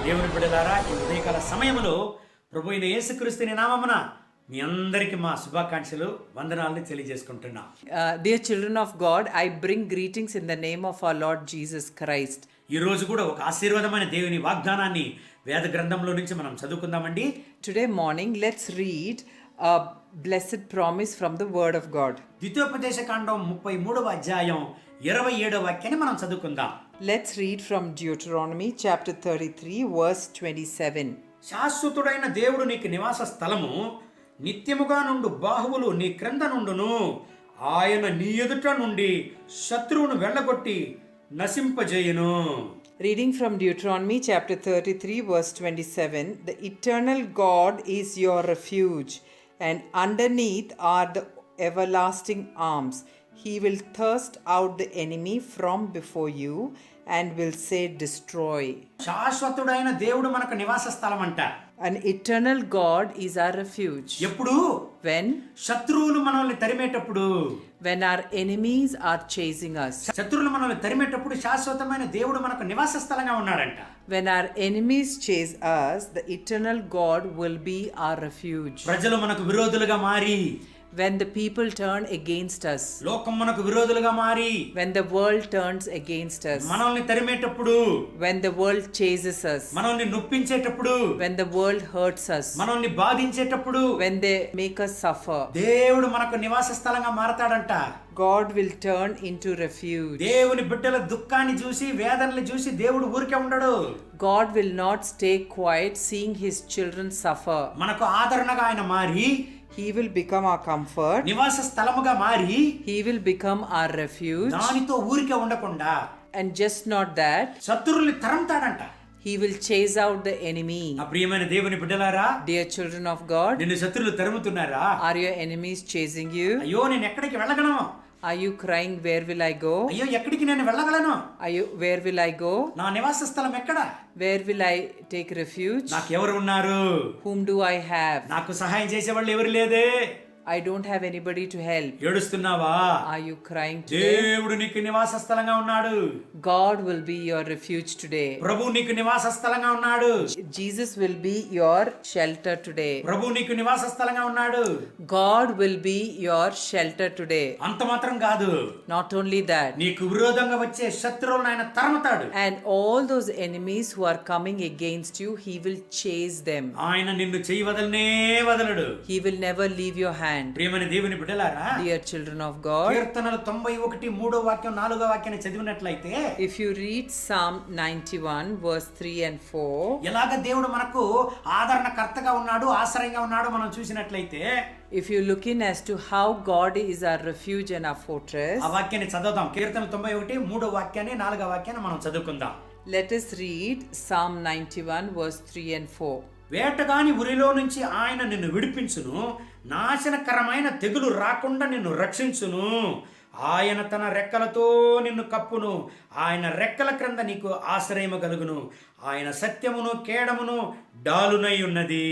దేవుని బిడ్డలారా, ఈ ఉదయకాల సమయంలో ప్రభు అయిన యేసుక్రీస్తుని నామమున మీ అందరికీ మా శుభాకాంక్షలు, వందనాలను తెలియజేసుకుంటున్నా. Dear children of God, I bring greetings in the name of our Lord Jesus Christ. ఈ రోజు కూడా ఒక ఆశీర్వాదమైన దేవుని వాగ్దానాన్ని వేద గ్రంథంలో నుంచి మనం చదువుకుందామండి. Today morning, let's read a blessed promise from the Word of God. ద్వితీయోపదేశ కాండం 33వ అధ్యాయం 27వ వాక్యాన్ని మనం చదువుకుందాం. Let's read from Deuteronomy chapter 33, verse 27. శాశ్వతుడైన దేవుడు నీకు నివాస స్థలము, నిత్యముగా నుండు బాహువులు నీ క్రింద నుండును. ఆయన నీ ఎదుట నుండి శత్రువును వెళ్ళగొట్టి నశింపజేయును. Reading from Deuteronomy chapter 33, verse 27. The eternal God is your refuge, and underneath are the everlasting arms. He will thrust out the enemy from before you and will say destroy. శాశ్వతుడైన దేవుడు మనకు నివాస స్థలం అంట. An eternal God is our refuge. ఎప్పుడు? When శత్రువులు మనల్ని తరిమేటప్పుడు, our enemies are chasing us. శత్రువులు మనల్ని తరిమేటప్పుడు శాశ్వతమైన దేవుడు మనకు నివాస స్థలంగా ఉన్నాడంట. When our enemies chase us, the eternal God will be our refuge. ప్రజలు మనకు విరోధులుగా మారి, When the people turn against us, లోకం మనకు విరోధులుగా మారి, when the world turns against us, మనల్ని తరిమేటప్పుడు, when the world chases us, మనల్ని నొప్పించేటప్పుడు, when the world hurts us, మనల్ని బాధించేటప్పుడు, when they make us suffer, దేవుడు మనకు నివాస స్థలంగా మారతాడంట. God will turn into refuge. దేవుని బిడ్డల దుఃఖాన్ని చూసి, వేదనలు చూసి దేవుడు ఊరికే ఉండడు. God will not stay quiet seeing his children suffer. మనకు ఆదరణగా ఆయన మారి, He will become our comfort. నివాస స్థలముగా మారి, He will become our refuge. దానితో ఊరికే ఉండకుండా And just not that, శత్రువుల్ని తరంతాడంట. he will chase out the enemy. ఆ ప్రియమైన దేవుని బిడ్డలారా, Dear children of God, నిన్ను శత్రువులు తరుముతున్నారా? are your enemies chasing you? అయ్యో, నేను ఎక్కడికి వెళ్ళగలను? Are you crying, where will I go? అయ్యో, ఎక్కడికి నేను వెళ్ళగలను? Where will I go? నా నివాస స్థలం ఎక్కడ? Where will I take refuge? నాకు ఎవరు ఉన్నారు? Whom do I have? నాకు సహాయం చేసే వాళ్ళు ఎవరు లేదే. I don't have anybody to help. ఏడుస్తున్నావా? Are you crying today? దేవుడు నీకు నివాస స్థలంగా ఉన్నాడు. God will be your refuge today. ప్రభు నీకు నివాస స్థలంగా ఉన్నాడు. Jesus will be your shelter today. ప్రభు నీకు నివాస స్థలంగా ఉన్నాడు. God will be your shelter today. అంత మాత్రం కాదు, Not only that, నీకు విరోధంగా వచ్చే శత్రువులను ఆయన తరుముతాడు. and all those enemies who are coming against you, he will chase them. ఆయన నిన్ను చెయ్యి వదలనే వదలడు. He will never leave your hand. ప్రియమైన దేవుని బిడ్డలారా, Dear children of God, కీర్తనలు 91 3వ వాక్యం 4వ వాక్యాన్ని చదివినట్లయితే, if you read Psalm 91 verse 3 and 4, ఎలాగ దేవుడు మనకు ఆదరణకర్తగా ఉన్నాడు, ఆశ్రయంగా ఉన్నాడు మనం చూసినట్లయితే, if you look in as to how God is our refuge and our fortress, ఆ వాక్యాన్ని చదువుదాం. కీర్తనలు 91 3వ వాక్యాన్ని 4వ వాక్యాన్ని మనం చదువుకుందాం. let us read Psalm 91 verse 3 and 4. వేటగాని ఉరిలో నుంచి ఆయన నిన్ను విడిపించును, నాశనకరమైన తెగులు రాకుండా నిన్ను రక్షించును. ఆయన తన రెక్కలతో నిన్ను కప్పును, ఆయన రెక్కల క్రింద నీకు ఆశ్రయము కలుగును. ఆయన సత్యమును కేడమును డాలునై ఉన్నది.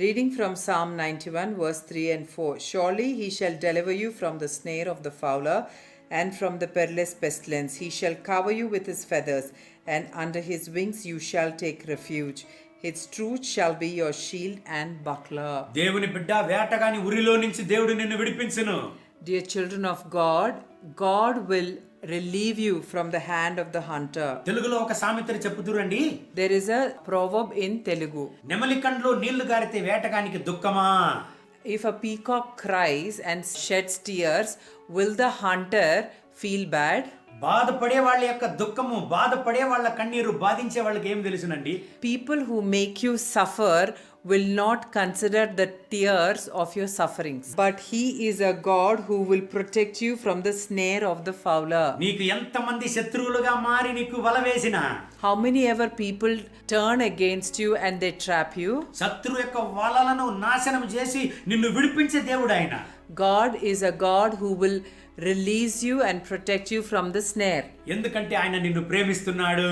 Reading from Psalm 91 verse 3 and 4. Surely he shall deliver you from the snare of the fowler and from the perilous pestilence. He shall cover you with his feathers, and under his wings you shall take refuge. His truth shall be your shield and buckler. దేవుని బిడ్డ, వేటగాని ఉరిలో నుంచి దేవుడు నిన్ను విడిపించును. Dear children of God, God will relieve you from the hand of the hunter. తెలుగులో ఒక సామెతని చెప్పుదురండి. There is a proverb in Telugu. నెమలి కండ్లో నీళ్లు గారితే వేటగానికి దుఃఖమా? If a peacock cries and sheds tears, will the hunter feel bad? బాధపడే వాళ్ళ యొక్క దుఃఖము, బాధపడే వాళ్ళ కన్నీరు బాధించే వాళ్ళకి ఏం తెలుసునండి? People who make you suffer will not consider the tears of your sufferings, but he is a God who will protect you from the snare of the fowler. నీకు ఎంతమంది శత్రువులుగా మారి నీకు వల వేసినా, How many ever people turn against you and they trap you, శత్రు యొక్క వలలను నాశనం చేసి నిన్ను విడిపించే దేవుడు ఆయన. God is a God who will release you and protect you from the snare ఎందుకంటే ఆయన నిన్ను ప్రేమిస్తున్నాడు,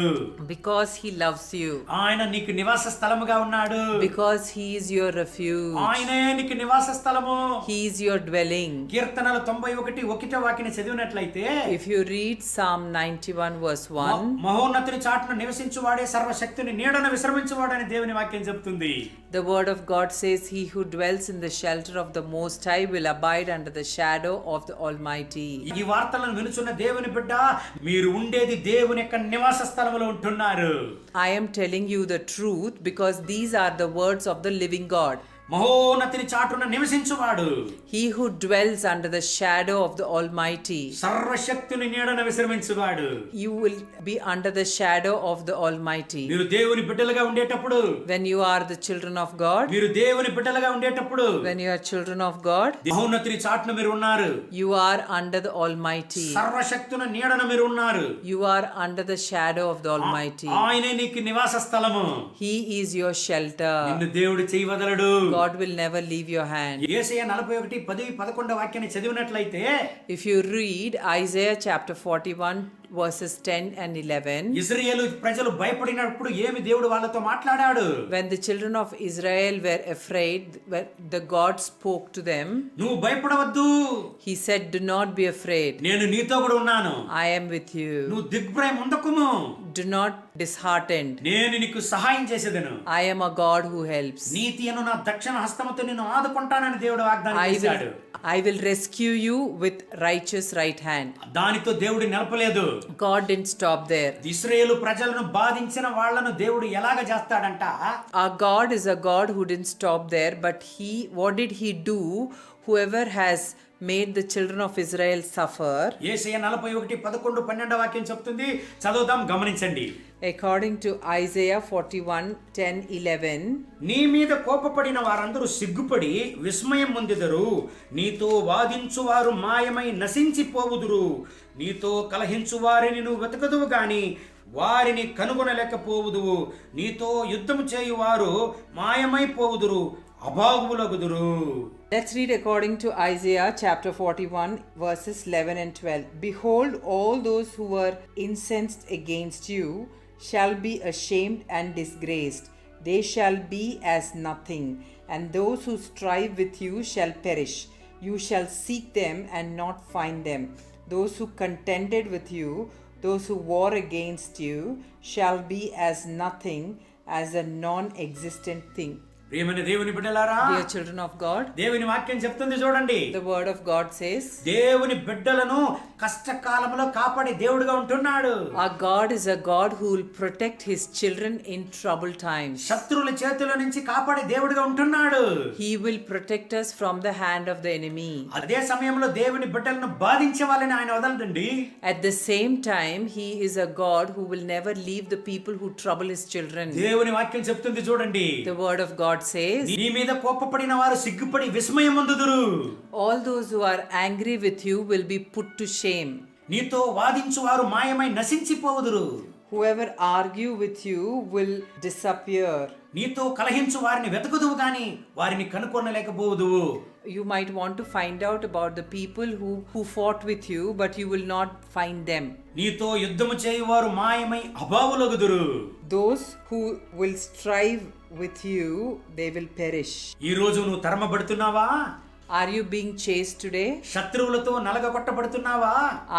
because he loves you, ఆయన నీకు నివాస స్థలముగా ఉన్నాడు, because he is your refuge, ఆయనే నీకు నివాస స్థలము. he is your dwelling. కీర్తనలు 91:1 వాక్యాన్ని చదివినట్లయితే, If you read Psalm 91 verse 1, మహోన్నతుని చాటున నివసించువాడే సర్వశక్తిని నీడన విశ్రమించువాడని దేవుని వాక్యం చెప్తుంది. the word of God says, he who dwells in the shelter of the Most High will abide under the shadow of the Almighty. ఈ వార్తలను వినుచున్న దేవుని బిడ్డ, మీరు ఉండేది దేవుని యొక్క నివాస స్థలములో ఉంటున్నారు. I am telling you the truth because these are the words of the living God. మహోన్నతిని చాటున నివసించువాడు, He who dwells under the shadow of the Almighty. సర్వశక్తిని నీడన విశ్రమించువాడు. You will be under the shadow of the Almighty. మీరు దేవుని బిడ్డలుగా ఉండేటప్పుడు, When you are the children of God, మీరు దేవుని బిడ్డలుగా ఉండేటప్పుడు, when you are children of God, మహోన్నతిని చాటున మీరు ఉన్నారు. you are under the Almighty. సర్వశక్తిని నీడన మీరు ఉన్నారు. You are under the shadow of the Almighty. ఆయనే నీకు నివాస స్థలము. He is your shelter. నిన్ను దేవుడు చేయవదలడు. God will never leave your hand. యేషయా 41:10-11 వాక్యాన్ని చదివినట్లయితే, If you read Isaiah chapter 41 verses 10 and 11, ఇశ్రాయేలు ప్రజలు భయపడినప్పుడు ఏమి దేవుడు వాళ్ళతో మాట్లాడాడు? when the children of Israel were afraid, when the God spoke to them, నువ్వు భయపడవద్దు, he said, do not be afraid, నేను నీతో కూడా ఉన్నాను. I am with you. నువ్వు దిగ్భ్రయం ఉండకుము, Do not disheartened, నేను నీకు సహాయం చేసేదను. I am a God who helps. నీతి అను నా దక్షిణ హస్తముతో నిన్ను ఆదుకుంటానని దేవుడు వాగ్దానం చేశాడు. I will rescue you with righteous right hand. దానితో దేవుడు నిలపలేదు. God didn't stop there. ఇశ్రాయేలు ప్రజలను బాధించిన వాళ్ళను దేవుడు ఎలాగ చేస్తాడంట? Our God is a God who didn't stop there, but what did he do? Whoever has made the children of Israel suffer. యేషయా 41:11-12 వాక్యం చెప్తుంది, చదువుదాం, గమనించండి. According to Isaiah 41:10-11, నీ మీద కోపపడిన వారందరూ సిగ్గుపడి విస్మయం పొందెదరు. నీతో వాదించు వారు మాయమై నశించిపోవుదురు. నీతో కలహించు వారిని నువ్వు వెతకదువు గాని వారిని కనుగొనలేకపోవుదువు. నీతో యుద్ధము చేయువారు మాయమైపోవుదురు, అభాగులగుదురు. let's read according to Isaiah chapter 41 verses 11 and 12. Behold, all those who were incensed against you shall be ashamed and disgraced. They shall be as nothing, and those who strive with you shall perish. You shall seek them and not find them. Those who contended with you, those who war against you, shall be as nothing, as a non-existent thing. ప్రియమైన దేవుని బిడ్డలారా, Dear children of God, దేవుని వాక్యం చెప్తుంది చూడండి. the word of God says, దేవుని బిడ్డలను కష్టకాలంలో కాపాడే దేవుడుగా ఉంటున్నాడు. our God is a God who will protect his children in troubled times. శత్రువుల చేతుల నుంచి కాపాడే దేవుడుగా ఉంటున్నాడు. He will protect us from the hand of the enemy. అదే సమయంలో దేవుని బిడ్డలను బాధించే వాళ్ళని ఆయన వదలడండి. At the same time, he is a God who will never leave the people who trouble his children. దేవుని వాక్యం చెప్తుంది చూడండి. The word of God says, నీ మీద కోపపడిన వారు సిగ్గుపడి విస్మయం పొందుదురు. all those who are angry with you will be put to shame. నీతో వాదించు వారు మాయమై నశించిపోవుదురు. Whoever argue with you will disappear. నీతో కలహించు వారిని వెతుకుదువు గాని వారిని కనుకొనలేకపోవుదువు. You might want to find out about the people who fought with you, but you will not find them. నీతో యుద్ధము చేయువారు మాయమై అభావులగుదురు. Those who will strive with you, they will perish. ఈ రోజు నువ్వు తరమబడుతున్నావా? Are you being chased today? శత్రువులతో నలగగొట్టబడుతున్నావా?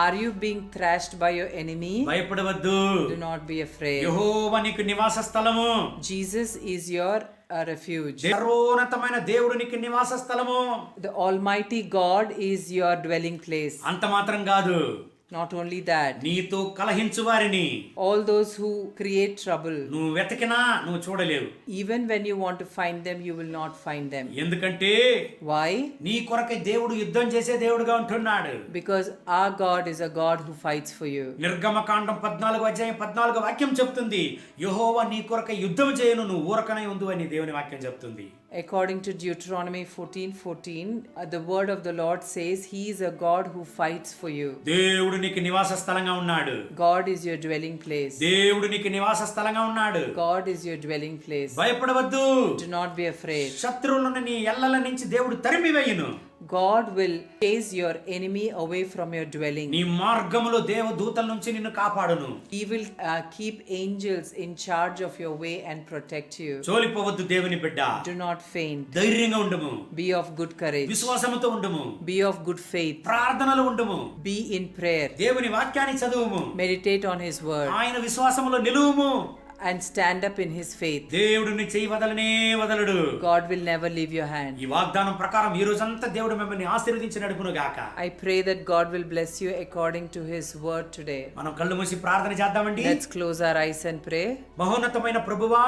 Are you being thrashed by your enemy? భయపడవద్దు. Do not be afraid. యెహోవా నీకు నివాస స్థలము. Jesus is your refuge. సర్వోన్నతమైన దేవుడు నీకు నివాస స్థలము. The Almighty God is your dwelling place. అంత మాత్రం కాదు, Not only that, నీతో కలహించు వారిని all those who create trouble, నువ్వు వెతికినా నువ్వు చూడలేవు. even when you want to find them, you will not find them. ఎందుకంటే Why? నీ కొరకై దేవుడు యుద్ధం చేసే దేవుడుగా ఉంటున్నాడు. Because our God is a God who fights for you. నిర్గమకాండం 14 వాక్యం చెప్తుంది, యెహోవా నీ కొరకై యుద్ధం చేయను, నువ్వు ఊరకనే ఉండు అని దేవుని వాక్యం చెప్తుంది. According to Deuteronomy 14:14, the word of the Lord says, he is a God who fights for you. దేవుడు నీకు నివాస స్థలంగా ఉన్నాడు. God is your dwelling place. దేవుడు నీకు నివాస స్థలంగా ఉన్నాడు. God is your dwelling place. భయపడవద్దు. Do not be afraid. శత్రువులను నీ ఎల్లల నుంచి దేవుడు తరిమివేయును. God will chase your enemy away from your dwelling. నీ మార్గములో దేవదూతల నుంచి నిన్ను కాపాడును. He will keep angels in charge of your way and protect you. చోలిపోవద్దు దేవుని బిడ్డ. Do not faint. ధైర్యంగా ఉండుము. Be of good courage. విశ్వాసముతో ఉండుము. Be of good faith. ప్రార్థనలో ఉండుము. Be in prayer. దేవుని వాక్యాన్ని చదువుము. Meditate on His word. ఆయన విశ్వాసములో నిలువుము. And stand up in His faith. దేవుడు నీ చెయ్యి వదలనే వదలడు. God will never leave your hand. ఈ వాగ్దానం ప్రకారం ఈ రోజంతా దేవుడు మిమ్మల్ని ఆశీర్వదించి నడుపును గాక. I pray that God will bless you according to His word today. మనం కళ్ళు మూసి ప్రార్థన చేద్దామండి. Let's close our eyes and pray. మహోన్నతమైన ప్రభువా,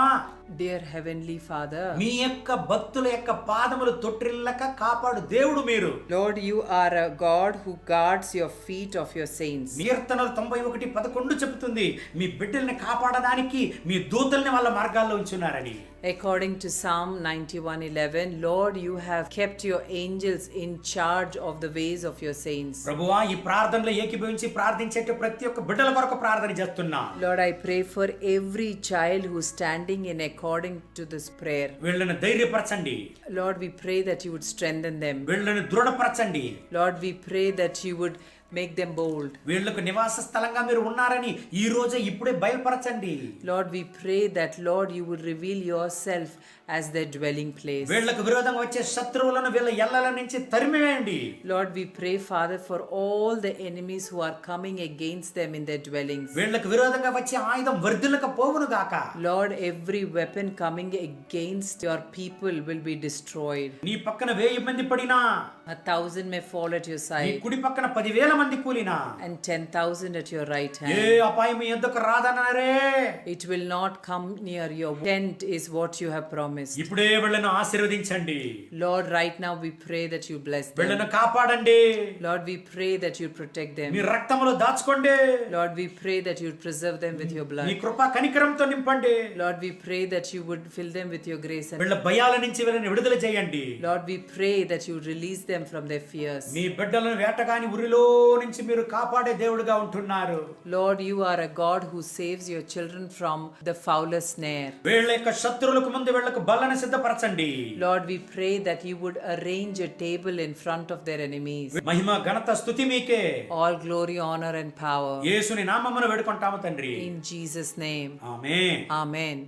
Dear Heavenly Father, మీ యొక్క భక్తుల యొక్క పాదములు తొట్టిల్లక కాపాడు దేవుడు మీరు. Lord, you are a God who guards your feet of your saints. కీర్తనలు 91:11 చెబుతుంది, మీ బిడ్డల్ని కాపాడడానికి మీ దూతల్ని వాళ్ళ మార్గాల్లో ఉంచున్నారని. According to Psalm 91:11, Lord, you have kept your angels in charge of the ways of your saints. ప్రభువా, ఈ ప్రార్థనలో ఏకీభవించి ప్రార్థించే ప్రతి ఒక్క బిడ్డల కొరకు ప్రార్థన చేస్తున్నా. Lord, I pray for every child who is standing in according to this prayer. వీళ్ళని ధైర్యపరచండి. Lord, we pray that you would strengthen them. వీళ్ళని దృఢపరచండి. Lord, we pray that you would make them bold. వీళ్ళకు నివాస స్థలంగా మీరు ఉన్నారని ఈ రోజే ఇప్పుడే బయలుపరచండి. Lord, we pray that Lord you would reveal yourself as their dwelling place. వీళ్ళకు విరోధంగా వచ్చే శత్రువులను వీళ్ళ ఎల్లల నుంచి తరిమివేయండి. Lord, we pray, Father, for all the enemies who are coming against them in their dwellings. వీళ్ళకు విరోధంగా వచ్చే ఆయుధం వర్ధిల్లక పోవును గాక. Lord, every weapon coming against your people will be destroyed. నీ పక్కన 1000 మంది పడినా, 1,000 may fall at your నీ side, కుడి పక్కన 10,000 మంది కూలినా, and 10,000 at your right A hand. అపాయం మీ యొద్దకు రాదన్నారే. It will not come near your tent is what you have promised. ఇప్పుడే వీళ్ళను ఆశీర్వదించండి. Lord, right now we pray that you bless them. వీళ్ళను కాపాడండి. Lord, we pray that you protect them. మీ రక్తములో దాచుకోండి. Lord, we pray that you preserve them with your నీ blood. కృపా కనికరంతో నింపండి. Lord, we pray that you would fill them with your grace. And వీళ్ళ భయాల నుంచి వీళ్ళని విడుదల చేయండి. Lord, we pray that you release them from their fears. మీ బిడ్డలను వేటగాని ఉరిలో నుంచి మీరు కాపాడే దేవుడుగా ఉంటున్నారు. Lord, you are a God who saves your children from the fowler's snare. వీళ్ళ యొక్క శత్రువులకు ముందు వీళ్ళకు బల్లను సిద్ధపరచండి. Lord, we pray that you would arrange a table in front of their enemies. మహిమ ఘనత స్తుతి మీకే. All glory, honor and power. యేసుని నామమున వేడుకుంటాము తండ్రి. In Jesus' name. Amen. Amen.